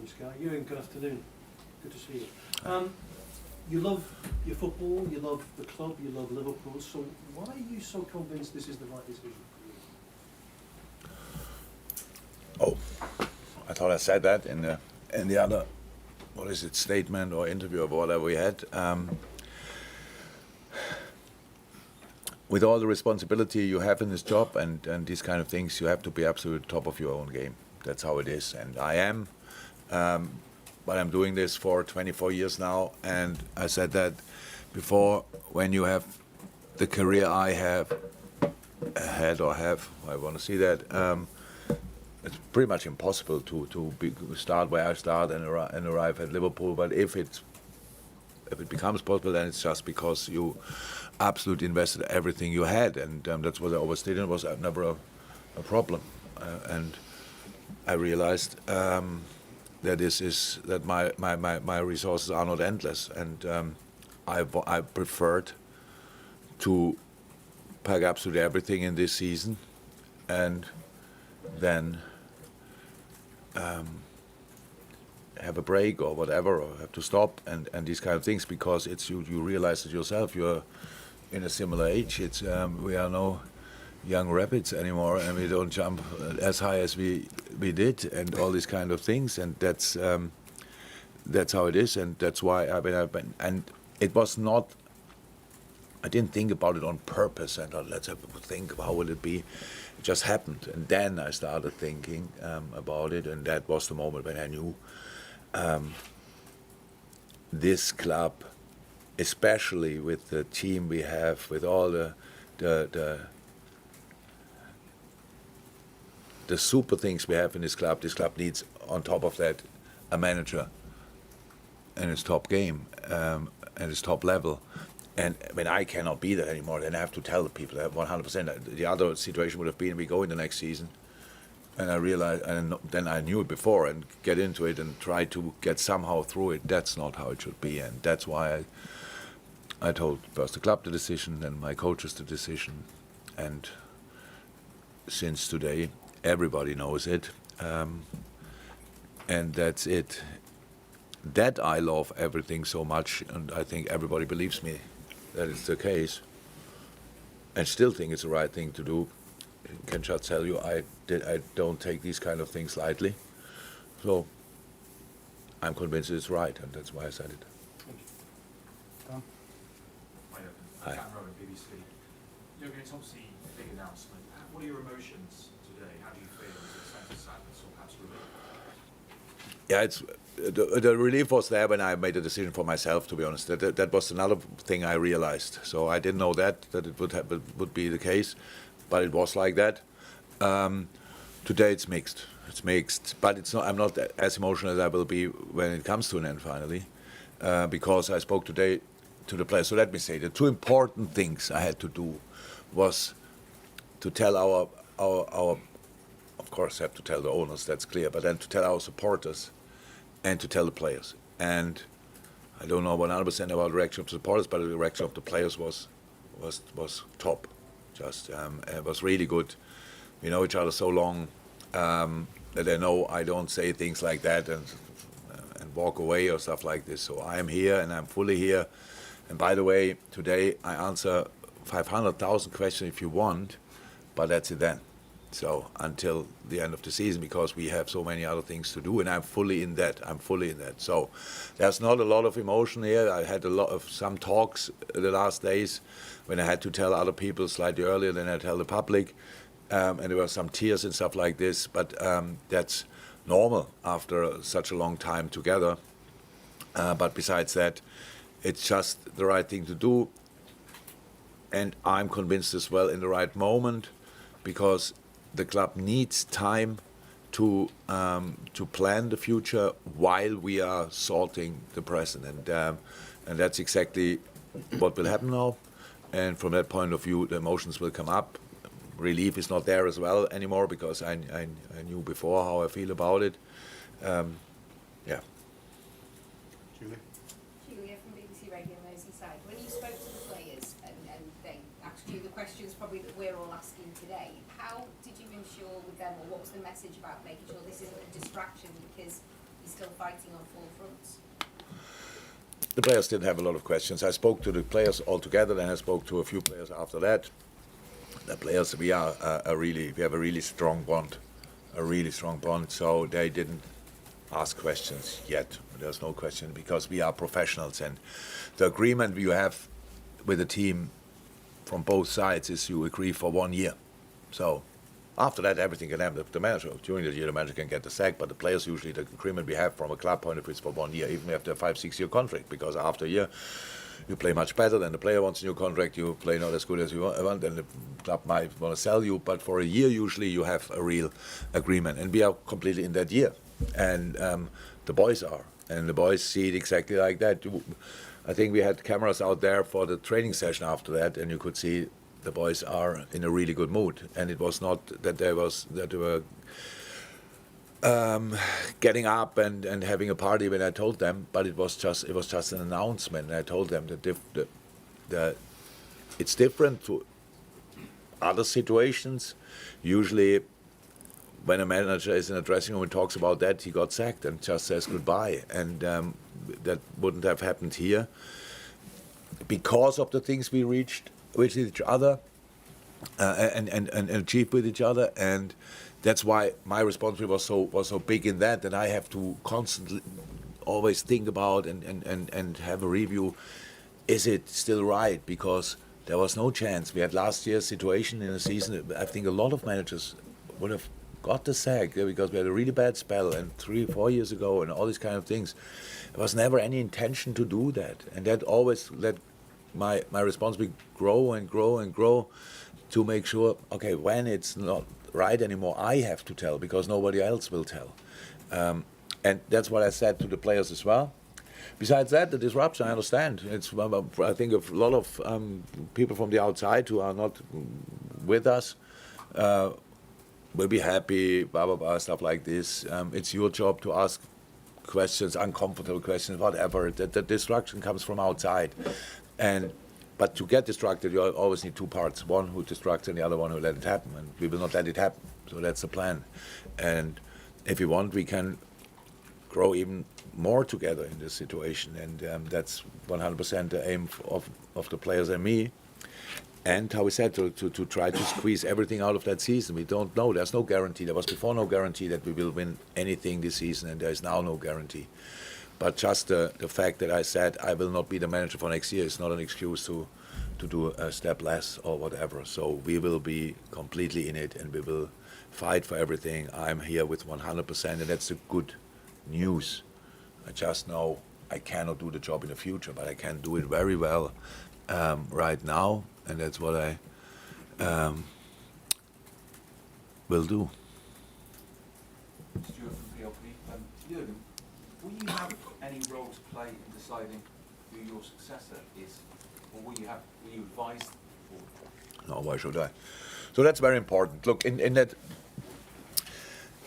from Sky. Ewan, good afternoon. Good to see you. You love your football, you love the club, you love Liverpool, so why are you so convinced this is the right decision for you? Oh, I thought I said that in the other, statement or interview or whatever we had. With all the responsibility you have in this job and these kind of things, you have to be absolutely top of your own game. That's how it is, and I am. But I'm doing this for 24 years now, and I said that before. When you have the career I have had or have, I want to see that. It's pretty much impossible to start where I start and arrive at Liverpool. But if it becomes possible, then it's just because you absolutely invested everything you had, and that's what I always did, and it was never a problem. And I realized that my resources are not endless, and I preferred to pack absolutely everything in this season, and then have a break or whatever, or have to stop and these kind of things, because it's you realize it yourself. You're in a similar age. It's we are no young rabbits anymore, and we don't jump as high as we did, and all these kind of things, and that's how it is, and that's why and it was not. I didn't think about it on purpose, and let's have a think, how will it be? It just happened, and then I started thinking about it, and that was the moment when I knew this club, especially with the team we have, with all the super things we have in this club needs, on top of that, a manager and its top game and its top level. And when I cannot be there anymore, then I have to tell the people that 100%. The other situation would have been we go in the next season, and I realized, and then I knew it before, and get into it and try to get somehow through it. That's not how it should be, and that's why I told first the club the decision, then my coaches the decision, and since today everybody knows it, and that's it. That I love everything so much, and I think everybody believes me that it's the case, and still think it's the right thing to do. I can just tell you, I don't take these kind of things lightly. So I'm convinced it's right, and that's why I said it. Thank you. Tom? Hi. Dan Rowan, BBC. Jürgen, it's obviously a big announcement. What are your emotions today? How do you feel? Is it a sense of sadness or perhaps relief? Yeah, it's the relief was there when I made a decision for myself. To be honest, that was another thing I realized. So I didn't know that it would be the case, but it was like that. Today it's mixed. It's mixed, but it's not. I'm not as emotional as I will be when it comes to an end finally, because I spoke today to the players. So let me say the two important things I had to do was to tell our of course have to tell the owners, that's clear, but then to tell our supporters and to tell the players. And I don't know 100% about the reaction of the supporters, but the reaction of the players was top. Just it was really good. We know each other so long that they know I don't say things like that and walk away or stuff like this. So I am here and I'm fully here. And by the way, today I answer 500,000 questions if you want, but that's it then. So until the end of the season, because we have so many other things to do, and I'm fully in that. So there's not a lot of emotion here. I had some talks the last days when I had to tell other people slightly earlier than I tell the public, and there were some tears and stuff like this. But that's normal after such a long time together. But besides that, it's just the right thing to do, and I'm convinced as well in the right moment, because the club needs time to plan the future while we are sorting the present, and that's exactly what will happen now. And from that point of view, the emotions will come up. Relief is not there as well anymore, because I knew before how I feel about it. Yeah. Julie? Julia from BBC Radio Merseyside. When you spoke to the players and they asked you the questions probably that we're all asking today, how did you ensure with them, or what was the message about making sure this isn't a distraction? Because you still fighting on four fronts? The players didn't have a lot of questions. I spoke to the players altogether, then I spoke to a few players after that. The players, we have a really strong bond, so they didn't ask questions yet. There's no question because we are professionals, and the agreement you have with the team from both sides is you agree for 1 year. So after that, everything can happen. The manager, during the year, the manager can get the sack, but the players usually, the agreement we have from a club point of view is for 1 year, even after a 5-6 year contract, because after a year, you play much better, then the player wants a new contract, you play not as good as you want, and the club might want to sell you, but for a year, usually you have a real agreement, and we are completely in that year, and the boys are, and the boys see it exactly like that. I think we had cameras out there for the training session after that, and you could see the boys are in a really good mood, and it was not that they were getting up and having a party when I told them, but it was just an announcement, and I told them that it's different to other situations. Usually, when a manager is in a dressing room and talks about that, he got sacked and just says goodbye, and that wouldn't have happened here because of the things we reached with each other and achieved with each other, and that's why my responsibility was so big in that I have to constantly always think about and have a review. Is it still right? Because there was no chance. We had last year's situation in the season. I think a lot of managers would have got the sack because we had a really bad spell, and 3-4 years ago and all these kind of things. There was never any intention to do that, and that always let my responsibility grow and grow and grow to make sure, okay, when it's not right anymore, I have to tell because nobody else will tell. And that's what I said to the players as well. Besides that, the disruption, I understand. It's, I think, a lot of people from the outside who are not with us will be happy, blah, blah, blah, stuff like this. It's your job to ask questions, uncomfortable questions, whatever. The destruction comes from outside. But to get distracted, you always need two parts. One who distracts and the other one who let it happen. And we will not let it happen. So that's the plan. And if we want, we can grow even more together in this situation. And that's 100% the aim of the players and me. And how we said, to try to squeeze everything out of that season. We don't know. There's no guarantee. There was before no guarantee that we will win anything this season, and there is now no guarantee. But just the fact that I said I will not be the manager for next year is not an excuse to do a step less or whatever. So we will be completely in it, and we will fight for everything. I'm here with 100%, and that's the good news. I just know I cannot do the job in the future, but I can do it very well right now, and that's what I will do. Stuart from PLP. Jürgen, will you have any role to play in deciding who your successor is, or will you advise the board? No, why should I? So that's very important. Look, in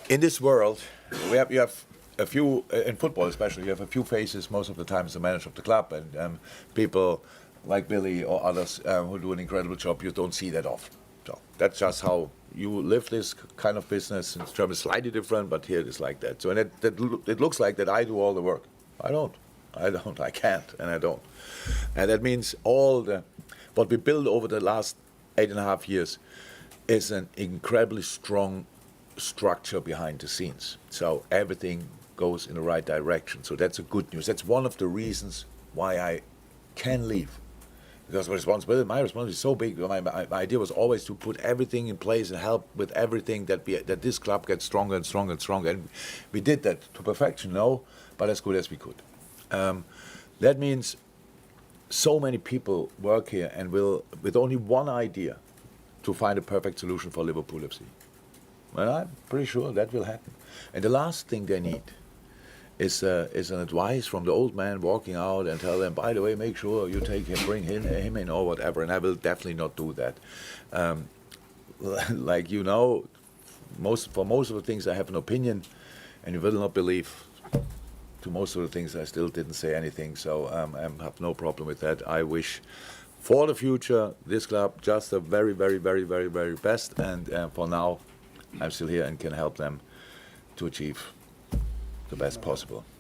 this world, you have a few, in football especially, you have a few faces most of the time as the manager of the club, and people like Billy or others who do an incredible job, you don't see that often. So that's just how you live this kind of business. In Germany, it's slightly different, but here it is like that. So and it looks like that I do all the work. I can't, and I don't. And that means what we built over the last 8.5 years is an incredibly strong structure behind the scenes. So everything goes in the right direction. So that's a good news. That's one of the reasons why I can leave. Because my responsibility is so big. My idea was always to put everything in place and help with everything that this club gets stronger and stronger and stronger. And we did that to perfection, no, but as good as we could. That means so many people work here and will, with only one idea, to find a perfect solution for Liverpool FC. Well, I'm pretty sure that will happen. And the last thing they need is an advice from the old man walking out and tell them, by the way, make sure you take him, bring him in or whatever. And I will definitely not do that. Like you know, for most of the things I have an opinion, and you will not believe. To most of the things I still didn't say anything, so I have no problem with that. I wish for the future this club just the very, very, very, very, very best. And for now, I'm still here and can help them to achieve the the best possible.